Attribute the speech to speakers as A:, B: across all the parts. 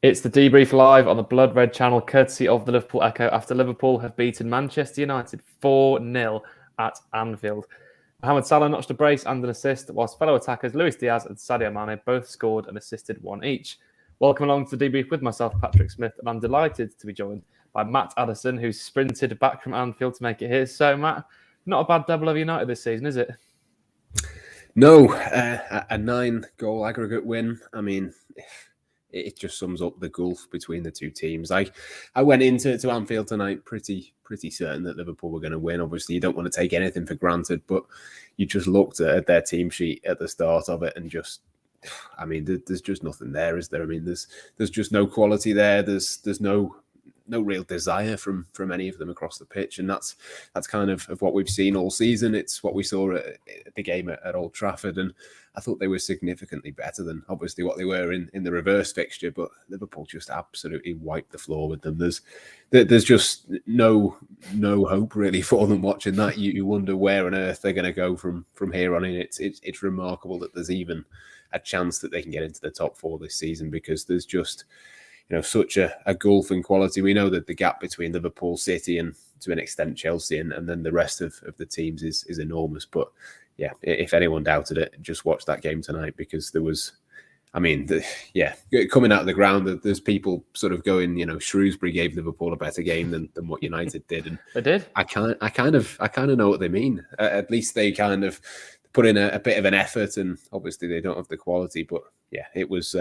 A: It's the Debrief live on the Blood Red channel, courtesy of the Liverpool Echo, after Liverpool have beaten Manchester United 4-0 at Anfield. Mohamed Salah notched a brace and an assist, whilst fellow attackers Luis Diaz and Sadio Mane both scored and assisted one each. Welcome along to the Debrief with myself, Patrick Smith, and I'm delighted to be joined by Matt Addison, who's sprinted back from Anfield to make it here. So, Matt, not a bad double over United this season, is it?
B: No, a 9-goal aggregate win. I mean, it just sums up the gulf between the two teams. I went into Anfield tonight pretty certain that Liverpool were going to win. Obviously, you don't want to take anything for granted, but you just looked at their team sheet at the start of it and just, I mean, there's just nothing there, is there? I mean, there's just no quality there. There's no real desire from any of them across the pitch, and that's kind of what we've seen all season. It's what we saw at the game at Old Trafford, and I thought they were significantly better than obviously what they were in the reverse fixture. But Liverpool just absolutely wiped the floor with them. There's just no hope really for them watching that. You wonder where on earth they're going to go from here on in. It's remarkable that there's even a chance that they can get into the top four this season, because there's just such a gulf in quality. We know that the gap between Liverpool, City, and to an extent Chelsea, and then the rest of the teams is enormous. But yeah, if anyone doubted it, just watch that game tonight, because there was, I mean, coming out of the ground, there's people sort of going, Shrewsbury gave Liverpool a better game than what United did, and
A: They did.
B: I kind of know what they mean. At least they kind of put in a bit of an effort, and obviously they don't have the quality. But yeah, it was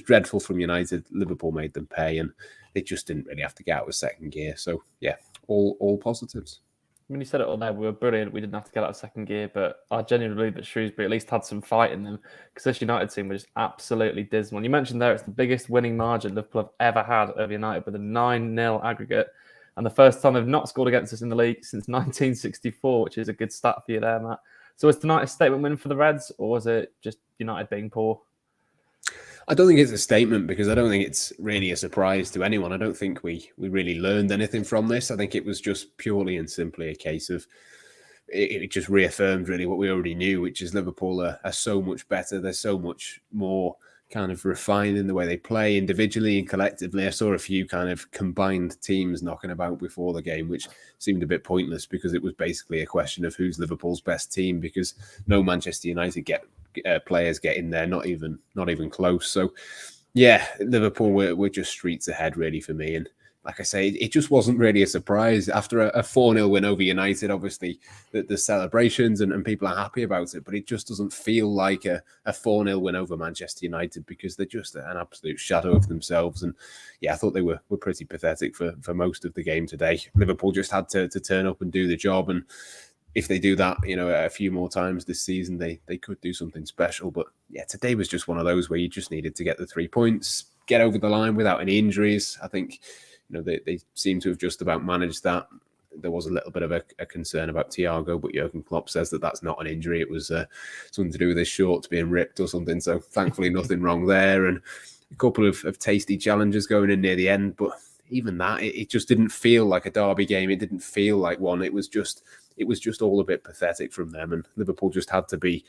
B: dreadful from United. Liverpool made them pay, and they just didn't really have to get out of second gear. So yeah, all positives.
A: I mean, you said it all there. We were brilliant. We didn't have to get out of second gear, but I genuinely believe that Shrewsbury at least had some fight in them, because this United team was just absolutely dismal. You mentioned there it's the biggest winning margin Liverpool have ever had over United, with a 9-0 aggregate, and the first time they've not scored against us in the league since 1964, which is a good stat for you there, Matt. So was tonight a statement win for the Reds, or was it just United being poor?
B: I don't think it's a statement, because I don't think it's really a surprise to anyone. I don't think we really learned anything from this. I think it was just purely and simply a case of it just reaffirmed really what we already knew, which is Liverpool are so much better. They're so much more kind of refined in the way they play individually and collectively. I saw a few kind of combined teams knocking about before the game, which seemed a bit pointless, because it was basically a question of who's Liverpool's best team, because no Manchester United players get in there, not even close. So yeah, Liverpool were just streets ahead really for me. And like I say, it just wasn't really a surprise. After a 4-0 win over United, obviously the celebrations and people are happy about it, but it just doesn't feel like a 4-0 win over Manchester United, because they're just an absolute shadow of themselves. And yeah, I thought they were pretty pathetic for most of the game today. Liverpool just had to turn up and do the job, and if they do that, a few more times this season, they could do something special. But yeah, today was just one of those where you just needed to get the 3 points, get over the line without any injuries. I think, they seem to have just about managed that. There was a little bit of a concern about Thiago, but Jurgen Klopp says that that's not an injury. It was something to do with his shorts being ripped or something. So thankfully nothing wrong there. And a couple of tasty challenges going in near the end. But even that, it just didn't feel like a derby game. It didn't feel like one. It was just all a bit pathetic from them, and Liverpool just had to be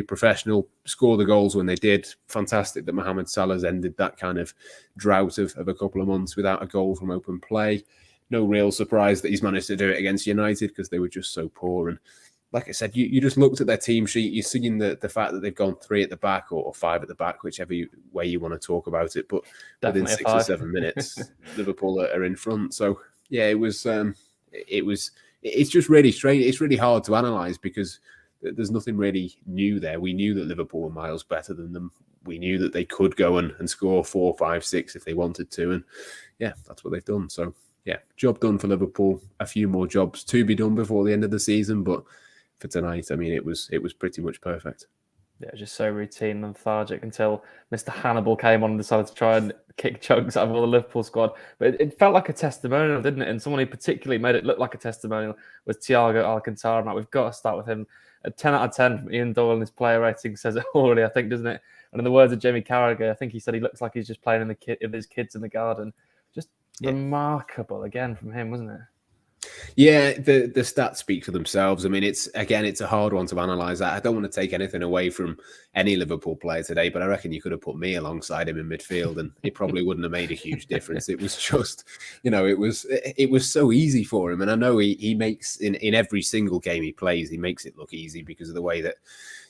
B: professional, score the goals when they did. Fantastic that Mohamed Salah's ended that kind of drought of a couple of months without a goal from open play. No real surprise that he's managed to do it against United, because they were just so poor. And like I said, you just looked at their team sheet, you're seeing the fact that they've gone 3 at the back or 5 at the back, whichever way you want to talk about it. But
A: Definitely
B: within 6 or 7 minutes, Liverpool are in front. So yeah, it's just really strange. It's really hard to analyse, because there's nothing really new there. We knew that Liverpool were miles better than them. We knew that they could go and score 4, 5, 6 if they wanted to. And yeah, that's what they've done. So yeah, job done for Liverpool. A few more jobs to be done before the end of the season. But for tonight, I mean, it was pretty much perfect.
A: Yeah, just so routine and lethargic until Mr. Hannibal came on and decided to try and kick chunks out of all the Liverpool squad. But it felt like a testimonial, didn't it? And someone who particularly made it look like a testimonial was Thiago Alcantara. Now, we've got to start with him. A 10 out of 10 from Ian Doyle in his player rating says it already, I think, doesn't it? And in the words of Jamie Carragher, I think he said he looks like he's just playing with his kids in the garden. Just remarkable again from him, wasn't it?
B: Yeah, the stats speak for themselves. I mean, it's a hard one to analyse. I don't want to take anything away from any Liverpool player today, but I reckon you could have put me alongside him in midfield, and it probably wouldn't have made a huge difference. It was just, it was so easy for him, and I know he makes in every single game he plays, he makes it look easy because of the way that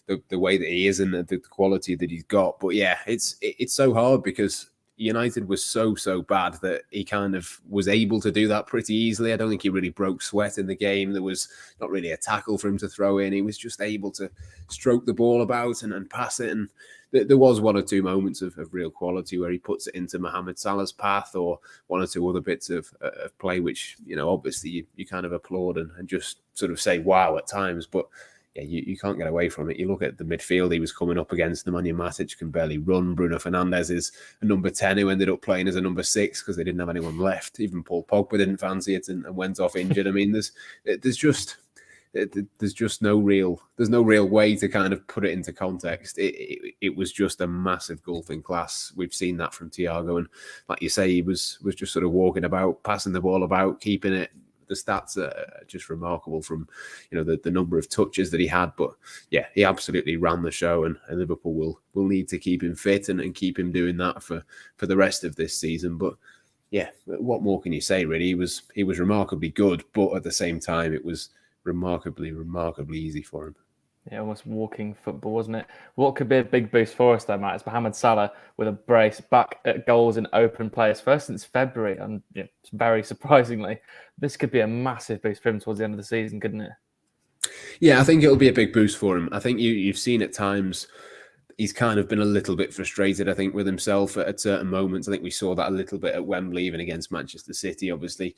B: he is and the quality that he's got. But yeah, it's so hard because United was so bad that he kind of was able to do that pretty easily. I don't think he really broke sweat in the game. There was not really a tackle for him to throw in. He was just able to stroke the ball about and pass it. And there was one or two moments of real quality where he puts it into Mohamed Salah's path, or one or two other bits of play, which, obviously you kind of applaud and just sort of say, wow, at times. But yeah, you can't get away from it. You look at the midfield he was coming up against. Nemanja Matic can barely run. Bruno Fernandes is a number 10 who ended up playing as a number 6 because they didn't have anyone left. Even Paul Pogba didn't fancy it and went off injured. I mean, there's just no real way to kind of put it into context. It was just a massive gulf in class. We've seen that from Thiago, and like you say, he was just sort of walking about, passing the ball about, keeping it. The stats are just remarkable from, the number of touches that he had. But yeah, he absolutely ran the show, and Liverpool will need to keep him fit and keep him doing that for the rest of this season. But yeah, what more can you say, really? He was remarkably good, but at the same time, it was remarkably easy for him.
A: Yeah, almost walking football, wasn't it? What could be a big boost for us, though, Matt, is Mohamed Salah with a brace, back at goals in open plays first since February. And very surprisingly, this could be a massive boost for him towards the end of the season, couldn't it?
B: Yeah, I think it'll be a big boost for him. I think you've seen at times he's kind of been a little bit frustrated, I think, with himself at certain moments. I think we saw that a little bit at Wembley, even against Manchester City, obviously.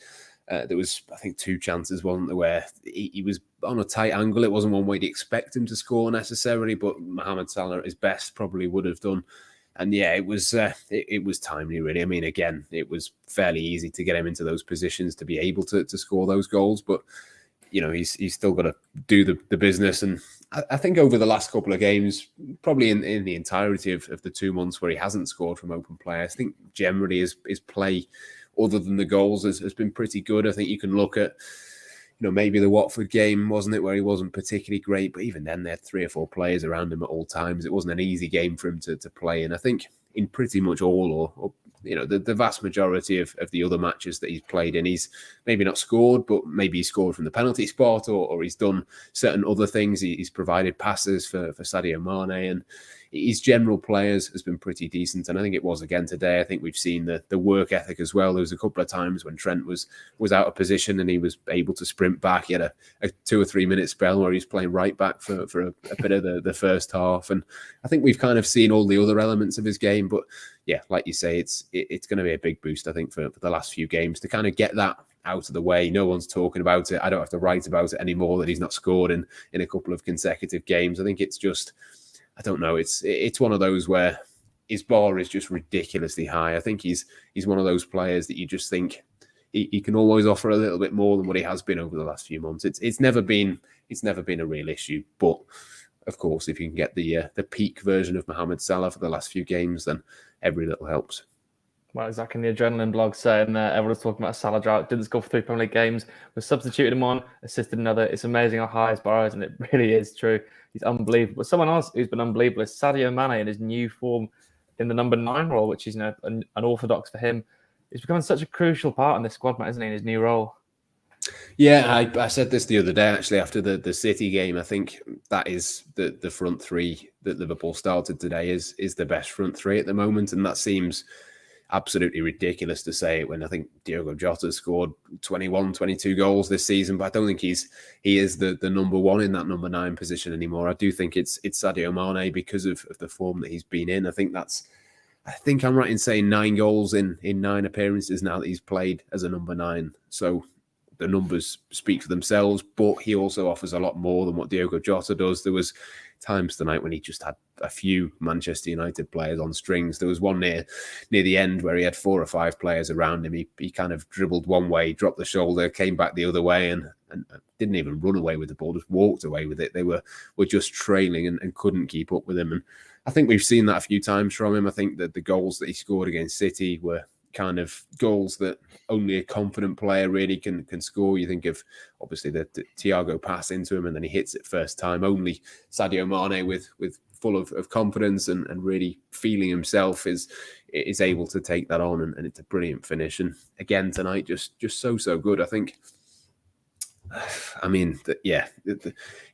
B: There was, I think, 2 chances, wasn't there, where he was on a tight angle. It wasn't one way to expect him to score necessarily, but Mohamed Salah at his best probably would have done. And yeah, it was timely, really. I mean, again, it was fairly easy to get him into those positions to be able to score those goals, but he's still got to do the business. And I think over the last couple of games, probably in the entirety of the 2 months where he hasn't scored from open play, I think generally his play, other than the goals, has been pretty good. I think you can look at, maybe the Watford game, wasn't it, where he wasn't particularly great, but even then they had 3 or 4 players around him at all times. It wasn't an easy game for him to play in. I think in pretty much all, or the vast majority of the other matches that he's played in, he's maybe not scored, but maybe he scored from the penalty spot, or he's done certain other things. He's provided passes for Sadio Mane, and his general players has been pretty decent. And I think it was again today. I think we've seen the work ethic as well. There was a couple of times when Trent was out of position and he was able to sprint back. He had a 2 or 3 minute spell where he was playing right back for a bit of the first half. And I think we've kind of seen all the other elements of his game. But yeah, like you say, it's going to be a big boost, I think, for the last few games to kind of get that out of the way. No one's talking about it. I don't have to write about it anymore that he's not scored in a couple of consecutive games. I think it's just, I don't know. It's one of those where his bar is just ridiculously high. I think he's one of those players that you just think he can always offer a little bit more than what he has been over the last few months. It's never been a real issue. But of course, if you can get the peak version of Mohamed Salah for the last few games, then every little helps.
A: Well, exactly. In the Adrenaline blog saying everyone's talking about a Salah drought. Didn't score for 3 Premier League games. Was substituted him on, assisted another. It's amazing how high his bar is, and it really is true. He's unbelievable. But someone else who's been unbelievable is Sadio Mane in his new form in the number 9 role, which is unorthodox for him. He's becoming such a crucial part in this squad, Matt, isn't he, in his new role?
B: Yeah, I said this the other day, actually, after the City game. I think that is the front 3 that Liverpool started today is the best front 3 at the moment, and that seems absolutely ridiculous to say it when I think Diogo Jota scored 21, 22 goals this season, but I don't think he is the number 1 in that number 9 position anymore. I do think it's Sadio Mane because of the form that he's been in. I think I'm right in saying 9 goals in 9 appearances now that he's played as a number 9. So the numbers speak for themselves, but he also offers a lot more than what Diogo Jota does. There was times tonight when he just had a few Manchester United players on strings. There was one near the end where he had 4 or 5 players around him. He kind of dribbled one way, dropped the shoulder, came back the other way, and didn't even run away with the ball, just walked away with it. They were just trailing and couldn't keep up with him. And I think we've seen that a few times from him. I think that the goals that he scored against City were kind of goals that only a confident player really can score. You think of obviously the Thiago pass into him and then he hits it first time. Only Sadio Mane with full of confidence and really feeling himself is able to take that on, and it's a brilliant finish. And again tonight, just so good. I think. I mean,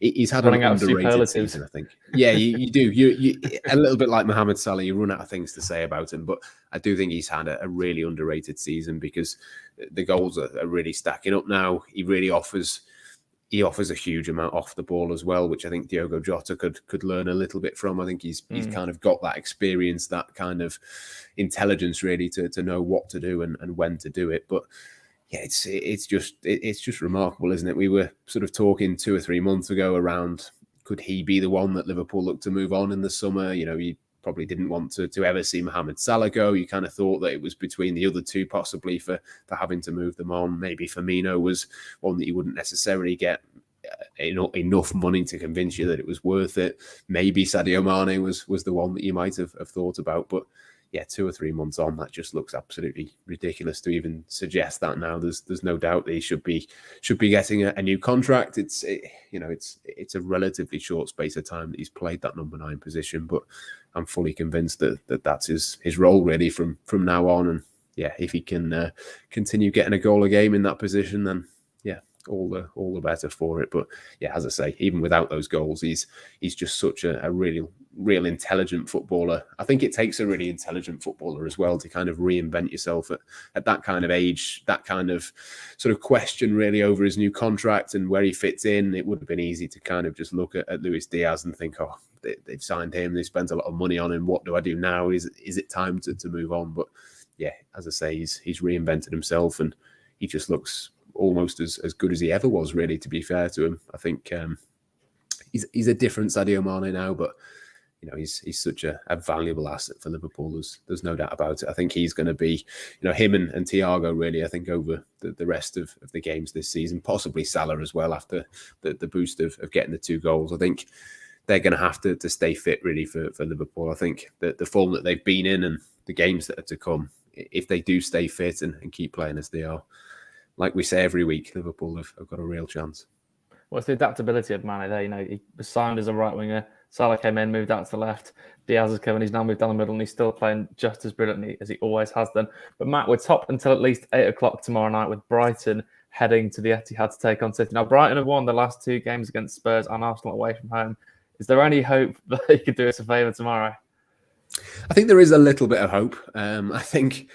B: he's had
A: running
B: an
A: out
B: underrated season, I think. Yeah, you do. You a little bit like Mohamed Salah, you run out of things to say about him, but I do think he's had a really underrated season because the goals are really stacking up now. He really offers a huge amount off the ball as well, which I think Diogo Jota could learn a little bit from. I think he's kind of got that experience, that kind of intelligence really to know what to do and when to do it. But yeah, it's just remarkable, isn't it? We were sort of talking 2 or 3 months ago around, could he be the one that Liverpool looked to move on in the summer? You know, you probably didn't want to ever see Mohamed Salah go. You kind of thought that it was between the other two possibly for having to move them on. Maybe Firmino was one that you wouldn't necessarily get enough money to convince you that it was worth it. Maybe Sadio Mane was the one that you might have thought about, but yeah, 2 or 3 months on, that just looks absolutely ridiculous to even suggest that now. There's no doubt that he should be getting a new contract. It's a relatively short space of time that he's played that number 9 position, but I'm fully convinced that that's his role really from now on. And yeah, if he can continue getting a goal a game in that position, then yeah, all the better for it. But yeah, as I say, even without those goals, he's just such a real intelligent footballer. I think it takes a really intelligent footballer as well to kind of reinvent yourself at that kind of age, that kind of sort of question really over his new contract and where he fits in. It would have been easy to kind of just look at Luis Diaz and think, oh, they've signed him, they spent a lot of money on him, what do I do now? Is it time to move on? But yeah, as I say, he's reinvented himself and he just looks almost as good as he ever was, really, to be fair to him. I think he's a different Sadio Mane now, but you know, he's such a valuable asset for Liverpool. There's no doubt about it. I think he's going to be, you know, him and Thiago really, I think, over the rest of the games this season, possibly Salah as well after the boost of getting the 2 goals. I think they're going to have to stay fit really for Liverpool. I think that the form that they've been in and the games that are to come, if they do stay fit and keep playing as they are, like we say every week, Liverpool have got a real chance.
A: Well, it's the adaptability of Mane there. You know, he was signed as a right winger. Salah came in, moved out to the left. Diaz has come in, he's now moved down the middle, and he's still playing just as brilliantly as he always has done. But Matt, we're top until at least 8 o'clock tomorrow night with Brighton heading to the Etihad to take on City. Now, Brighton have won the last 2 games against Spurs and Arsenal away from home. Is there any hope that he could do us a favour tomorrow?
B: I think there is a little bit of hope. I think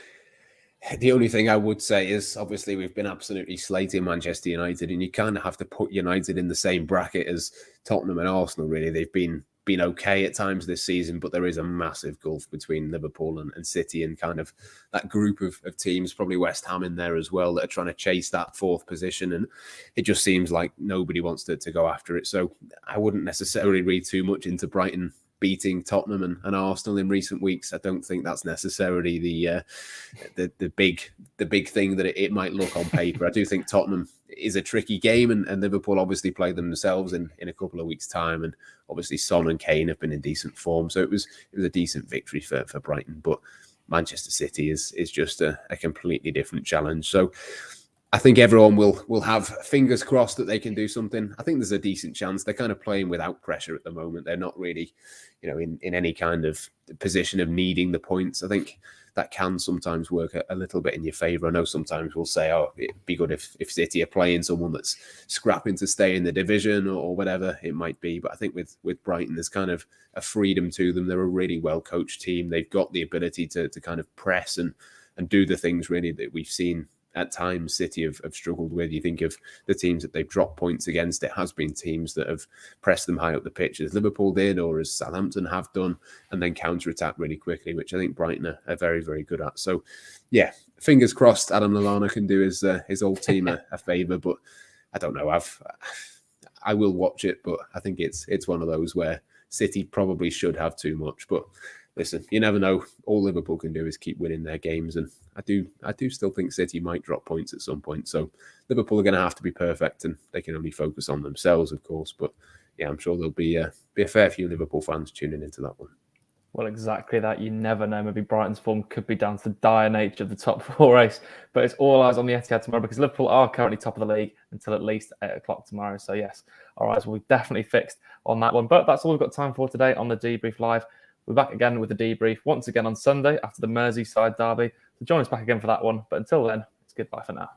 B: the only thing I would say is, obviously, we've been absolutely slating Manchester United, and you kind of have to put United in the same bracket as Tottenham and Arsenal, really. They've been okay at times this season, but there is a massive gulf between Liverpool and City and kind of that group of teams, probably West Ham in there as well, that are trying to chase that 4th position. And it just seems like nobody wants to go after it. So I wouldn't necessarily read too much into Brighton beating Tottenham and Arsenal in recent weeks. I don't think that's necessarily the big thing that it might look on paper. I do think Tottenham is a tricky game, and Liverpool obviously play themselves in a couple of weeks' time, and obviously Son and Kane have been in decent form, so it was a decent victory for Brighton. But Manchester City is just a completely different challenge. So I think everyone will have fingers crossed that they can do something. I think there's a decent chance. They're kind of playing without pressure at the moment. They're not really, you know, in any kind of position of needing the points. I think that can sometimes work a little bit in your favour. I know sometimes we'll say, oh, it'd be good if City are playing someone that's scrapping to stay in the division or whatever it might be. But I think with Brighton, there's kind of a freedom to them. They're a really well-coached team. They've got the ability to kind of press and do the things really that we've seen at times City have struggled with. You think of the teams that they've dropped points against, it has been teams that have pressed them high up the pitch, as Liverpool did or as Southampton have done, and then counter-attack really quickly, which I think Brighton are very, very good at. So, yeah, fingers crossed Adam Lallana can do his old team a favour, but I don't know. I will watch it, but I think it's one of those where City probably should have too much, but listen, you never know. All Liverpool can do is keep winning their games, and I do still think City might drop points at some point. So Liverpool are going to have to be perfect, and they can only focus on themselves, of course. But yeah, I'm sure there'll be a fair few Liverpool fans tuning into that one.
A: Well, exactly that. You never know. Maybe Brighton's form could be down to the dire nature of the top 4 race. But it's all eyes on the Etihad tomorrow because Liverpool are currently top of the league until at least 8 o'clock tomorrow. So, yes, our eyes will be definitely fixed on that one. But that's all we've got time for today on the Debrief Live. We're back again with the Debrief once again on Sunday after the Merseyside derby. So join us back again for that one. But until then, it's goodbye for now.